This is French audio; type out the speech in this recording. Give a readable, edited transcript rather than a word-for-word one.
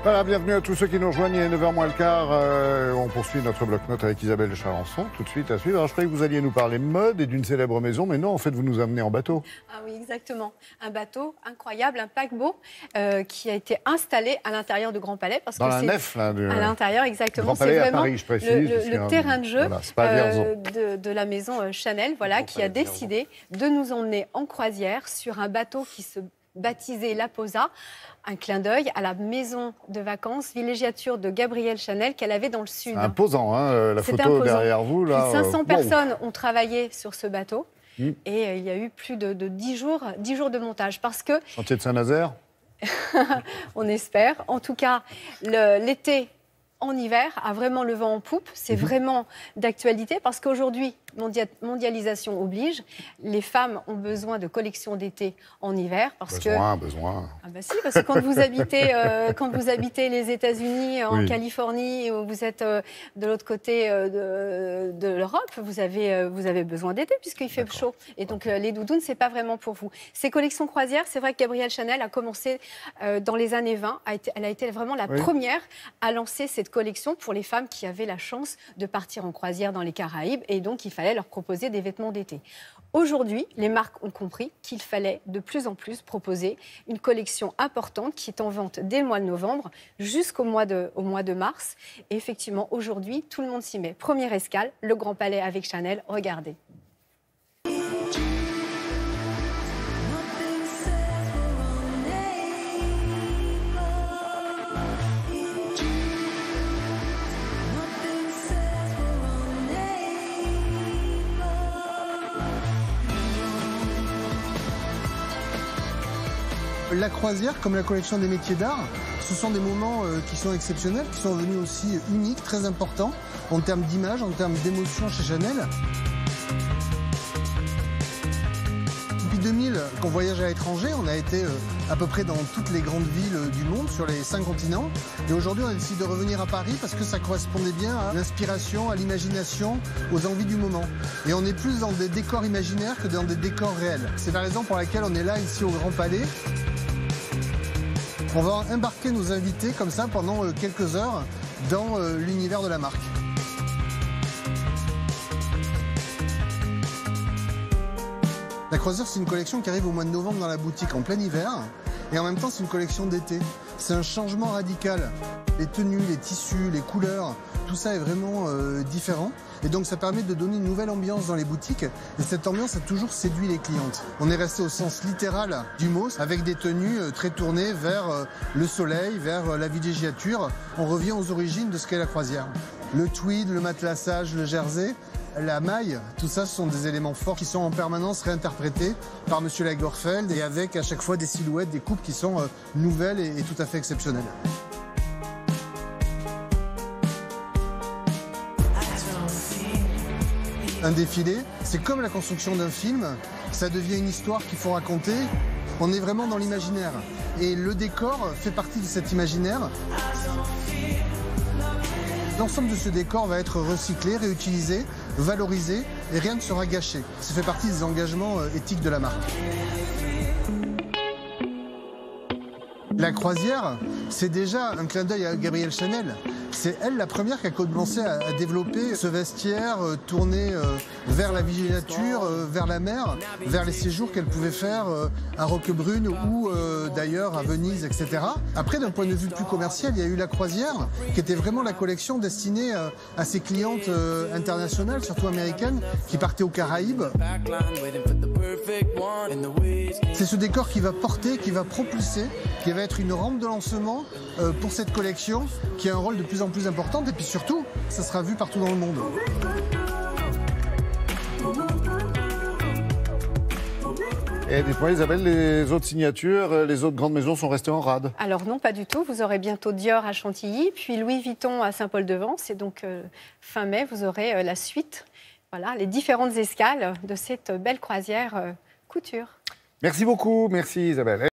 Voilà, bienvenue à tous ceux qui nous rejoignent. Il est 9h moins le quart. On poursuit notre bloc-notes avec Isabelle Charançon. Tout de suite à suivre. Alors, je croyais que vous alliez nous parler mode et d'une célèbre maison, mais non, en fait, vous nous amenez en bateau. Ah oui, exactement. Un bateau incroyable, un paquebot qui a été installé à l'intérieur du Grand Palais. Parce dans que la nef, là. À l'intérieur, exactement. Grand Palais c'est à Paris, je précise. le terrain de jeu voilà, de la maison Chanel, voilà, qui a décidé de nous emmener en croisière sur un bateau qui se baptisé La Posa, un clin d'œil à la maison de vacances, villégiature de Gabrielle Chanel qu'elle avait dans le sud. Imposant, hein, la photo derrière vous. Là, 500 personnes ont travaillé sur ce bateau et il y a eu plus de 10 jours de montage. Parce que, Chantier de Saint-Nazaire. on espère. En tout cas, l'été en hiver a vraiment le vent en poupe. C'est vraiment d'actualité parce qu'aujourd'hui, mondialisation oblige, les femmes ont besoin de collections d'été en hiver. Besoin. Ah bah si, parce que quand vous habitez les États-Unis, en Californie, ou vous êtes de l'autre côté de l'Europe, vous avez besoin d'été puisqu'il fait chaud. Et donc les doudounes, c'est pas vraiment pour vous. Ces collections croisières, c'est vrai que Gabrielle Chanel a commencé dans les années 20. Elle a été vraiment la première à lancer cette collection pour les femmes qui avaient la chance de partir en croisière dans les Caraïbes. Et donc, il fallait leur proposer des vêtements d'été. Aujourd'hui, les marques ont compris qu'il fallait de plus en plus proposer une collection importante qui est en vente dès le mois de novembre jusqu'au mois de mars. Et effectivement, aujourd'hui, tout le monde s'y met. Première escale, le Grand Palais avec Chanel. Regardez. La croisière, comme la collection des métiers d'art, ce sont des moments qui sont exceptionnels, qui sont devenus aussi uniques, très importants, en termes d'image, en termes d'émotion chez Chanel. Depuis 2000 qu'on voyage à l'étranger, on a été à peu près dans toutes les grandes villes du monde, sur les 5 continents. Et aujourd'hui, on a décidé de revenir à Paris parce que ça correspondait bien à l'inspiration, à l'imagination, aux envies du moment. Et on est plus dans des décors imaginaires que dans des décors réels. C'est la raison pour laquelle on est là, ici au Grand Palais. On va embarquer nos invités comme ça pendant quelques heures dans l'univers de la marque. La croisière, c'est une collection qui arrive au mois de novembre dans la boutique en plein hiver. Et en même temps, c'est une collection d'été. C'est un changement radical. Les tenues, les tissus, les couleurs, tout ça est vraiment différent. Et donc, ça permet de donner une nouvelle ambiance dans les boutiques. Et cette ambiance a toujours séduit les clientes. On est resté au sens littéral du mot, avec des tenues très tournées vers le soleil, vers la villégiature. On revient aux origines de ce qu'est la croisière. Le tweed, le matelassage, le jersey, la maille, tout ça, ce sont des éléments forts qui sont en permanence réinterprétés par M. Lagerfeld et avec à chaque fois des silhouettes, des coupes qui sont nouvelles et tout à fait exceptionnelles. Un défilé, c'est comme la construction d'un film, ça devient une histoire qu'il faut raconter. On est vraiment dans l'imaginaire et le décor fait partie de cet imaginaire. L'ensemble de ce décor va être recyclé, réutilisé, valorisé et rien ne sera gâché. Ça fait partie des engagements éthiques de la marque. La croisière, c'est déjà un clin d'œil à Gabrielle Chanel. C'est elle la première qui a commencé à développer ce vestiaire tourné vers la villégiature, vers la mer, vers les séjours qu'elle pouvait faire à Roquebrune ou d'ailleurs à Venise, etc. Après, d'un point de vue plus commercial, il y a eu la croisière, qui était vraiment la collection destinée à ses clientes internationales, surtout américaines, qui partaient aux Caraïbes. C'est ce décor qui va porter, qui va propulser, qui va être une rampe de lancement pour cette collection, qui a un rôle de plus en plus important. Et puis surtout, ça sera vu partout dans le monde. Et dites-moi, Isabelle, les autres signatures, les autres grandes maisons sont restées en rade? Alors non, pas du tout. Vous aurez bientôt Dior à Chantilly, puis Louis Vuitton à Saint-Paul-de-Vence. Et donc, fin mai, vous aurez la suite. Voilà, les différentes escales de cette belle croisière couture. Merci beaucoup, merci Isabelle.